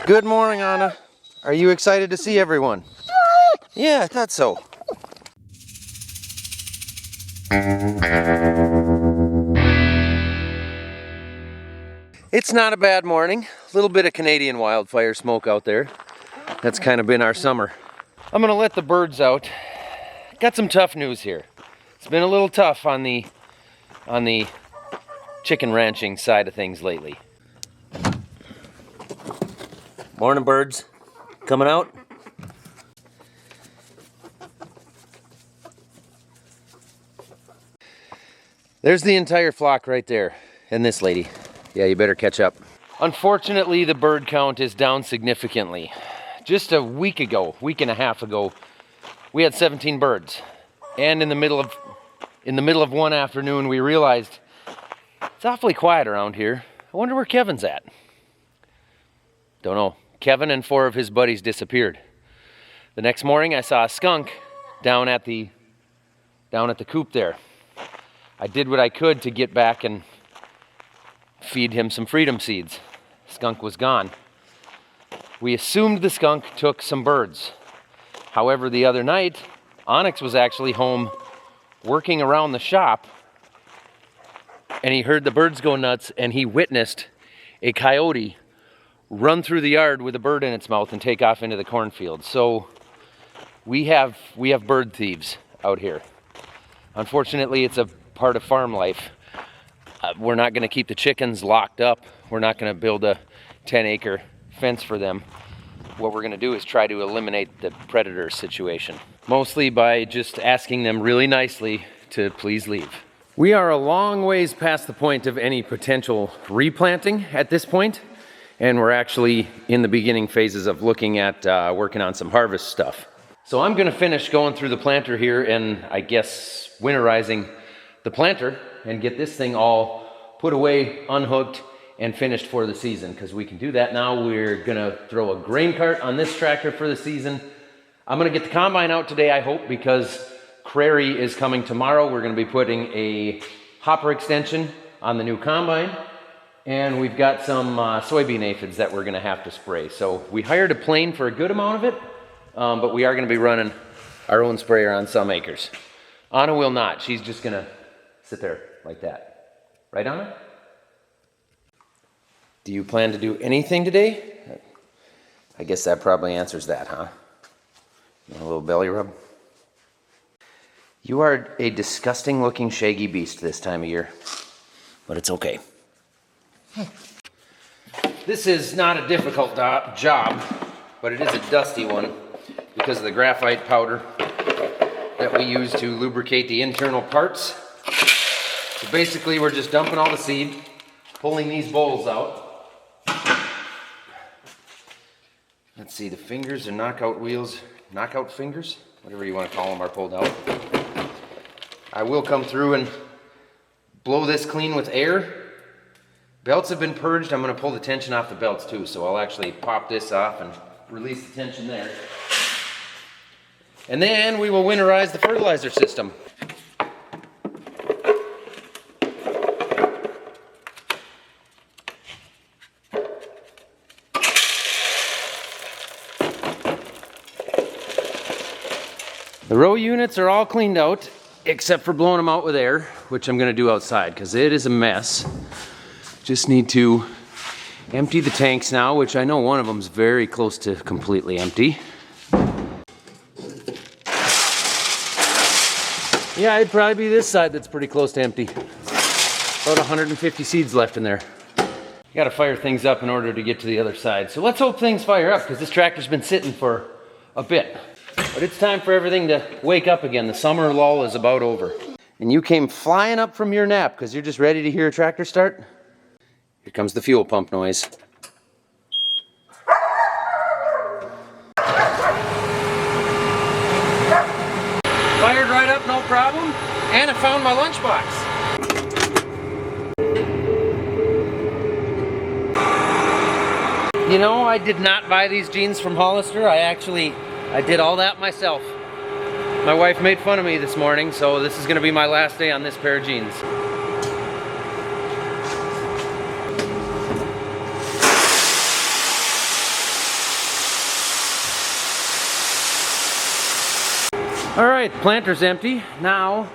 Good morning, Anna. Are you excited to see everyone? Yeah, I thought so. It's not a bad morning. A little bit of Canadian wildfire smoke out there. That's kind of been our summer. I'm gonna let the birds out. Got some tough news here. It's been a little tough on the chicken ranching side of things lately. Morning, birds. Coming out? There's the entire flock right there, and this lady. Yeah, you better catch up. Unfortunately, the bird count is down significantly. Just a week and a half ago, we had 17 birds. And in the middle of one afternoon, we realized it's awfully quiet around here. I wonder where Kevin's at. Don't know. Kevin and 4 of his buddies disappeared. The next morning, I saw a skunk down at the coop there. I did what I could to get back and feed him some freedom seeds. Skunk was gone. We assumed the skunk took some birds. However, the other night, Onyx was actually home working around the shop, and he heard the birds go nuts, and he witnessed a coyote run through the yard with a bird in its mouth and take off into the cornfield. So we have bird thieves out here. Unfortunately, it's a part of farm life. We're not going to keep the chickens locked up. We're not going to build a 10-acre fence for them. What we're going to do is try to eliminate the predator situation, mostly by just asking them really nicely to please leave. We are a long ways past the point of any potential replanting at this point, and we're actually in the beginning phases of looking at working on some harvest stuff. So I'm going to finish going through the planter here and I guess winterizing the planter and get this thing all put away, unhooked, and finished for the season, because we can do that now. We're gonna throw a grain cart on this tractor for the season. I'm gonna get the combine out today, I hope, because Crary is coming tomorrow. We're gonna be putting a hopper extension on the new combine, and we've got some soybean aphids that we're gonna have to spray. So we hired a plane for a good amount of it, but we are gonna be running our own sprayer on some acres. Anna will not. She's just gonna sit there like that. Right, Anna? Do you plan to do anything today? I guess that probably answers that, huh? A little belly rub? You are a disgusting looking shaggy beast this time of year, but it's okay. This is not a difficult job, but it is a dusty one because of the graphite powder that we use to lubricate the internal parts. So basically, we're just dumping all the seed, pulling these bowls out. Let's see, the fingers and knockout fingers, whatever you want to call them, are pulled out. I will come through and blow this clean with air. Belts have been purged. I'm going to pull the tension off the belts too, so I'll actually pop this off and release the tension there. And then we will winterize the fertilizer system. The row units are all cleaned out, except for blowing them out with air, which I'm gonna do outside, because it is a mess. Just need to empty the tanks now, which I know one of them's very close to completely empty. Yeah, it'd probably be this side that's pretty close to empty. About 150 seeds left in there. You gotta fire things up in order to get to the other side. So let's hope things fire up, because this tractor's been sitting for a bit. But it's time for everything to wake up again. The summer lull is about over. And you came flying up from your nap because you're just ready to hear a tractor start? Here comes the fuel pump noise. Fired right up, no problem. And I found my lunchbox. You know, I did not buy these jeans from Hollister. I did all that myself. My wife made fun of me this morning, so this is gonna be my last day on this pair of jeans. All right, planter's empty. Now,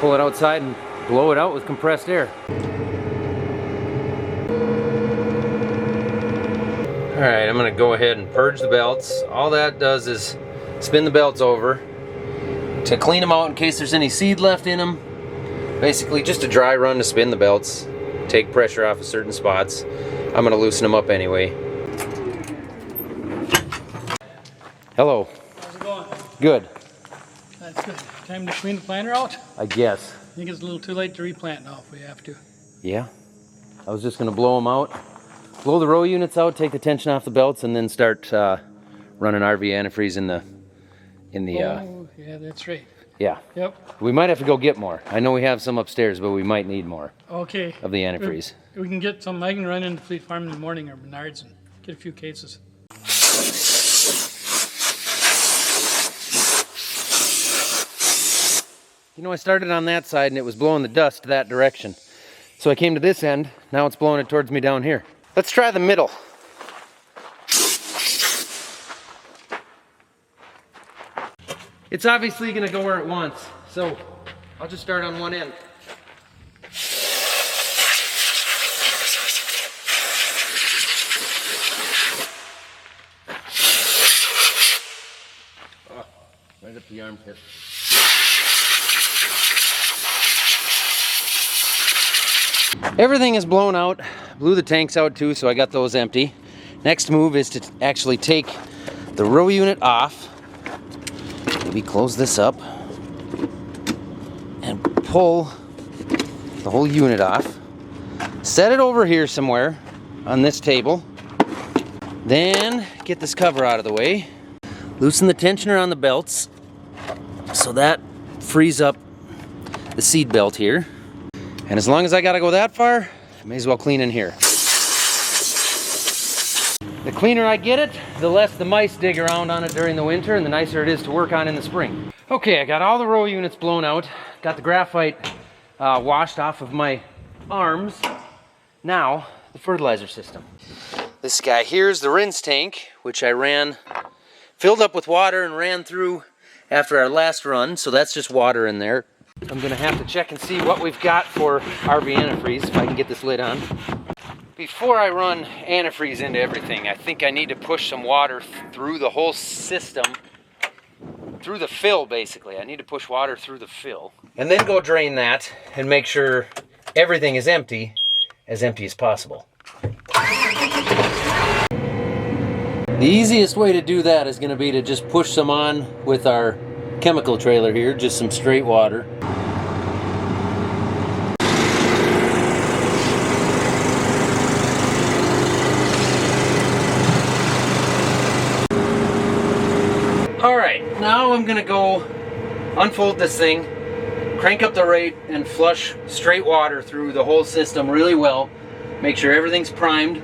pull it outside and blow it out with compressed air. All right, I'm gonna go ahead and purge the belts. All that does is spin the belts over to clean them out in case there's any seed left in them. Basically just a dry run to spin the belts, take pressure off of certain spots. I'm gonna loosen them up anyway. Hello. How's it going? Good. That's good. Time to clean the planter out? I guess. I think it's a little too late to replant now if we have to. Yeah. I was just gonna blow them out. Blow the row units out, take the tension off the belts, and then start running RV antifreeze in the Oh, yeah, that's right. Yeah. Yep. We might have to go get more. I know we have some upstairs, but we might need more Okay. of the antifreeze. We can get some. I can run into Fleet Farm in the morning or Menards and get a few cases. You know, I started on that side and it was blowing the dust that direction. So I came to this end, now it's blowing it towards me down here. Let's try the middle. It's obviously gonna go where it wants, so I'll just start on one end. Oh, right up the armpit. Everything is blown out. Blew the tanks out too, so I got those empty. Next move is to actually take the row unit off. Maybe close this up and pull the whole unit off. Set it over here somewhere on this table. Then get this cover out of the way. Loosen the tensioner on the belts so that frees up the seed belt here. And as long as I gotta go that far, I may as well clean in here. The cleaner I get it, the less the mice dig around on it during the winter and the nicer it is to work on in the spring. Okay, I got all the row units blown out, got the graphite washed off of my arms. Now, the fertilizer system. This guy here is the rinse tank, which I filled up with water and ran through after our last run, so that's just water in there. I'm gonna have to check and see what we've got for RV antifreeze, if I can get this lid on. Before I run antifreeze into everything, I think I need to push some water through the whole system, through the fill basically. I need to push water through the fill. And then go drain that and make sure everything is empty as possible. The easiest way to do that is gonna be to just push some on with our chemical trailer here, just some straight water. All right, now I'm gonna go unfold this thing, crank up the rate, and flush straight water through the whole system really well. Make sure everything's primed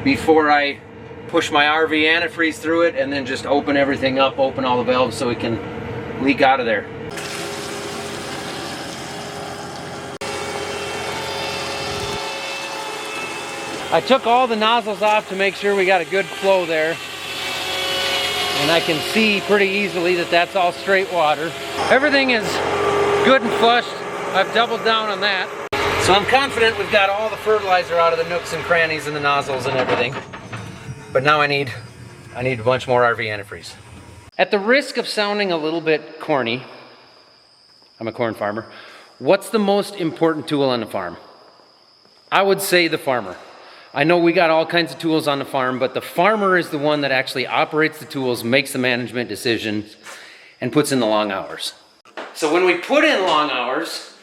before I push my RV antifreeze through it, and then just open everything up, open all the valves so it can leak out of there. I took all the nozzles off to make sure we got a good flow there. And I can see pretty easily that that's all straight water. Everything is good and flushed. I've doubled down on that. So I'm confident we've got all the fertilizer out of the nooks and crannies and the nozzles and everything. But now I need a bunch more RV antifreeze. At the risk of sounding a little bit corny, I'm a corn farmer, what's the most important tool on the farm? I would say the farmer. I know we got all kinds of tools on the farm, but the farmer is the one that actually operates the tools, makes the management decisions, and puts in the long hours. So when we put in long hours,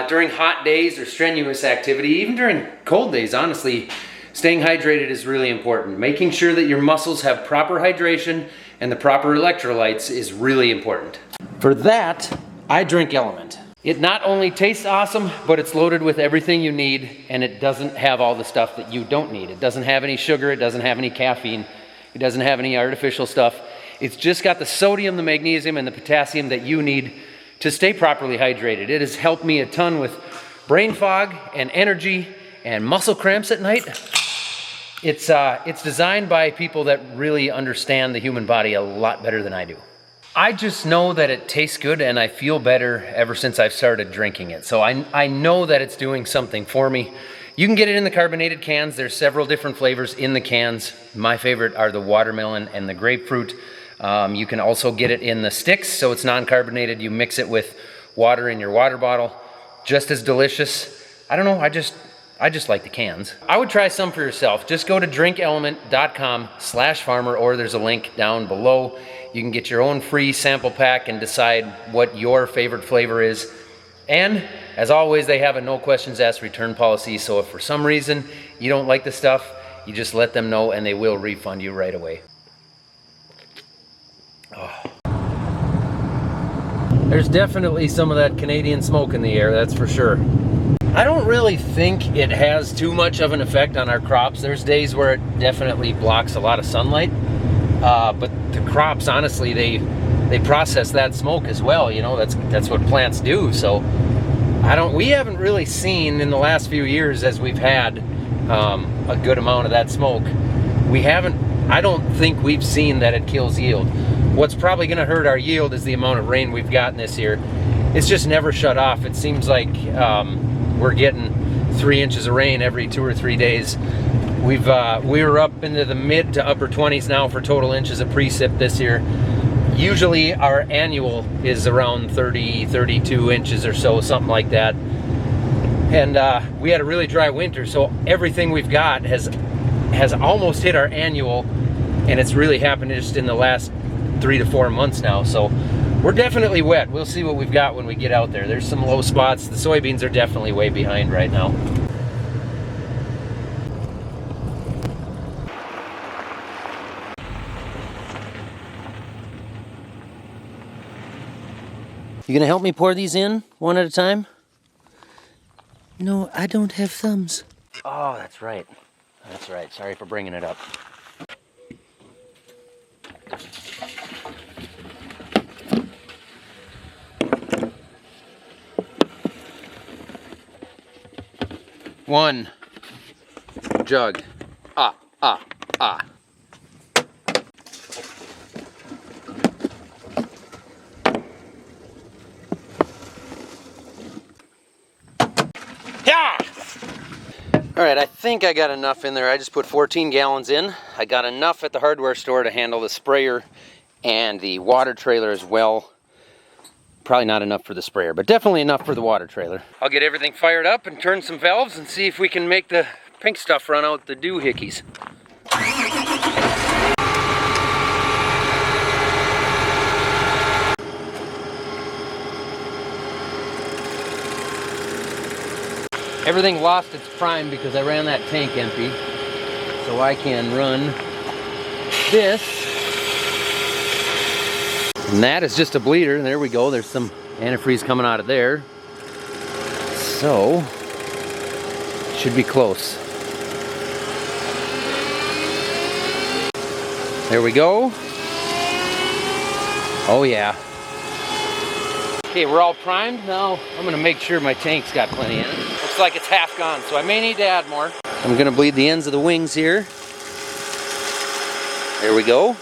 during hot days or strenuous activity, even during cold days, honestly, staying hydrated is really important. Making sure that your muscles have proper hydration and the proper electrolytes is really important. For that, I drink Element. It not only tastes awesome, but it's loaded with everything you need, and it doesn't have all the stuff that you don't need. It doesn't have any sugar, it doesn't have any caffeine, it doesn't have any artificial stuff. It's just got the sodium, the magnesium, and the potassium that you need to stay properly hydrated. It has helped me a ton with brain fog and energy and muscle cramps at night. It's designed by people that really understand the human body a lot better than I do. I just know that it tastes good and I feel better ever since I've started drinking it. So I know that it's doing something for me. You can get it in the carbonated cans. There's several different flavors in the cans. My favorite are the watermelon and the grapefruit. You can also get it in the sticks, so it's non-carbonated. You mix it with water in your water bottle. Just as delicious. I don't know, I just like the cans. I would try some for yourself. Just go to drinkelement.com/farmer, or there's a link down below. You can get your own free sample pack and decide what your favorite flavor is. And as always, they have a no questions asked return policy. So if for some reason you don't like the stuff, you just let them know and they will refund you right away. Oh. There's definitely some of that Canadian smoke in the air, that's for sure. I don't really think it has too much of an effect on our crops. There's days where it definitely blocks a lot of sunlight. But the crops, honestly, they process that smoke as well. You know, that's what plants do. So we haven't really seen in the last few years, as we've had a good amount of that smoke. I don't think we've seen that it kills yield. What's probably going to hurt our yield is the amount of rain we've gotten this year. It's just never shut off. It seems like we're getting 3 inches of rain every 2 or 3 days. We were up into the mid to upper 20s now for total inches of precip this year. Usually our annual is around 30, 32 inches or so, something like that. And we had a really dry winter, so everything we've got has almost hit our annual, and it's really happened just in the last 3 to 4 months now. So we're definitely wet. We'll see what we've got when we get out there. There's some low spots. The soybeans are definitely way behind right now. You gonna help me pour these in one at a time? No, I don't have thumbs. Oh, that's right. That's right. Sorry for bringing it up. One jug. Ah. Yeah! All right, I think I got enough in there. I just put 14 gallons in. I got enough at the hardware store to handle the sprayer and the water trailer as well. Probably not enough for the sprayer, but definitely enough for the water trailer. I'll get everything fired up and turn some valves and see if we can make the pink stuff run out the doohickeys. Everything lost its prime because I ran that tank empty. So I can run this. And that is just a bleeder. There we go. There's some antifreeze coming out of there. So, should be close. There we go. Oh yeah. Okay, we're all primed. Now I'm gonna make sure my tank's got plenty in it. Looks like it's half gone, so I may need to add more. I'm gonna bleed the ends of the wings here. There we go.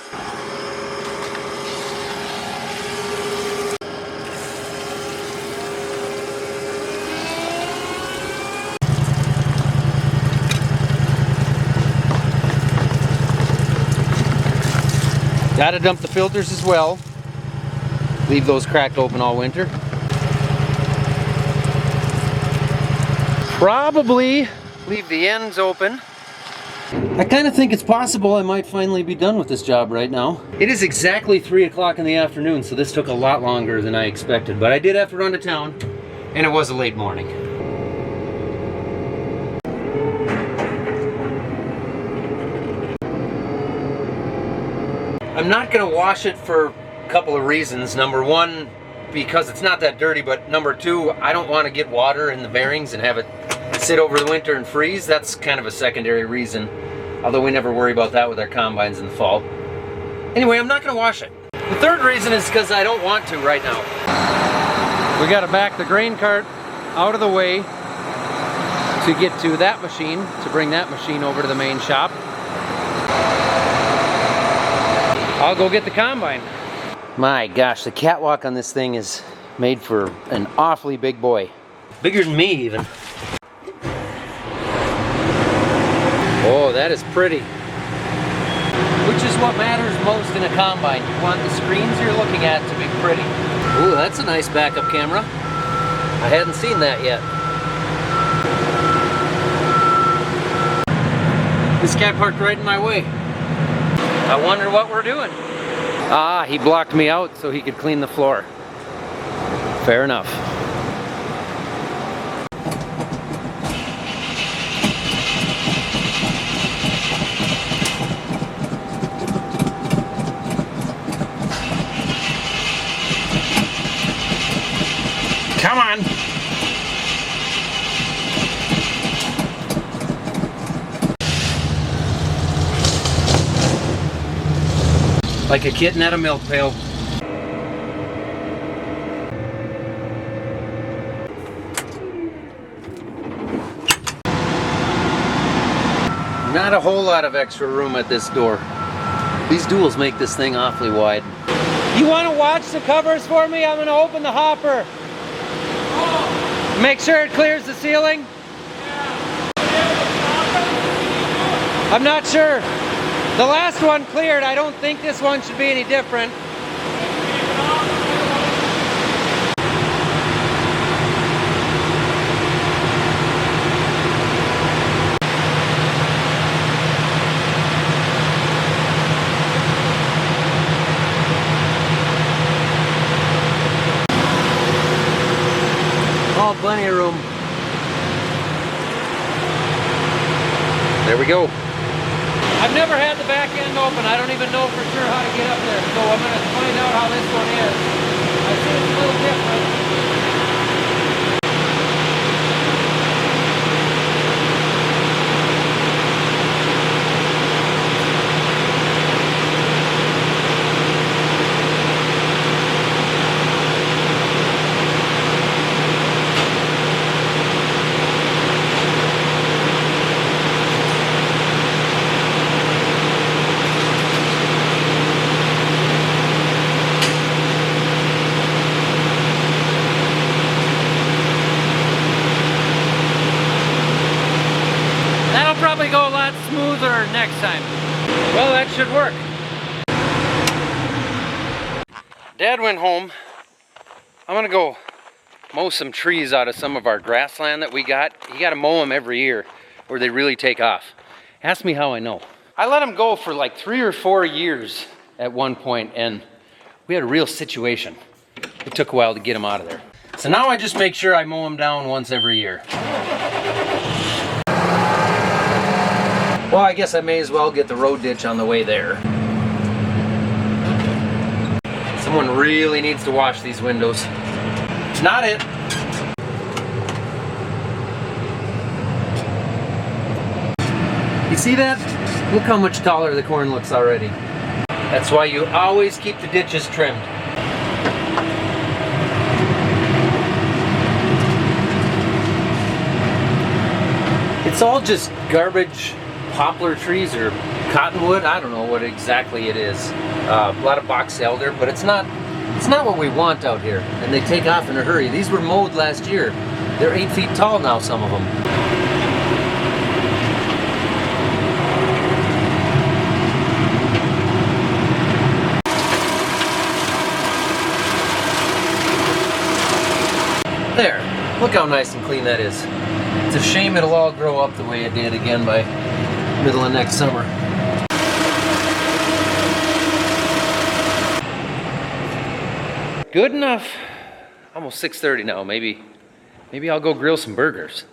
Gotta dump the filters as well. Leave those cracked open all winter. Probably leave the ends open. I kind of think it's possible I might finally be done with this job right now. It is exactly 3 o'clock in the afternoon, so this took a lot longer than I expected, but I did have to run to town, and it was a late morning. I'm not gonna wash it for a couple of reasons. Number one, because it's not that dirty, but number two, I don't want to get water in the bearings and have it sit over the winter and freeze. That's kind of a secondary reason, although we never worry about that with our combines in the fall. Anyway, I'm not gonna wash it. The third reason is because I don't want to right now. We gotta back the grain cart out of the way to get to that machine, to bring that machine over to the main shop. I'll go get the combine. My gosh, the catwalk on this thing is made for an awfully big boy. Bigger than me even. Oh, that is pretty. Which is what matters most in a combine. You want the screens you're looking at to be pretty. Ooh, that's a nice backup camera. I hadn't seen that yet. This guy parked right in my way. I wonder what we're doing. Ah, he blocked me out so he could clean the floor. Fair enough. Come on! Like a kitten at a milk pail. Not a whole lot of extra room at this door. These duals make this thing awfully wide. You want to watch the covers for me? I'm going to open the hopper. Make sure it clears the ceiling? I'm not sure. The last one cleared. I don't think this one should be any different. Oh, plenty of room. There we go. I've never had the back end open. I don't even know for sure how to get up there. So I'm going to find out how this one is. I see it's a little different. Probably go a lot smoother next time. Well, that should work. Dad went home. I'm gonna go mow some trees out of some of our grassland that we got. You gotta mow them every year or they really take off. Ask me how I know. I let them go for like 3 or 4 years at one point and we had a real situation. It took a while to get them out of there. So now I just make sure I mow them down once every year. Well, I guess I may as well get the road ditch on the way there. Someone really needs to wash these windows. Not it. You see that? Look how much taller the corn looks already. That's why you always keep the ditches trimmed. It's all just garbage poplar trees or cottonwood. I don't know what exactly it is. A lot of box elder, but it's not what we want out here. And they take off in a hurry. These were mowed last year. They're 8 feet tall now, some of them. There. Look how nice and clean that is. It's a shame it'll all grow up the way it did again by middle of next summer. Good enough. Almost 6:30 now. Maybe I'll go grill some burgers.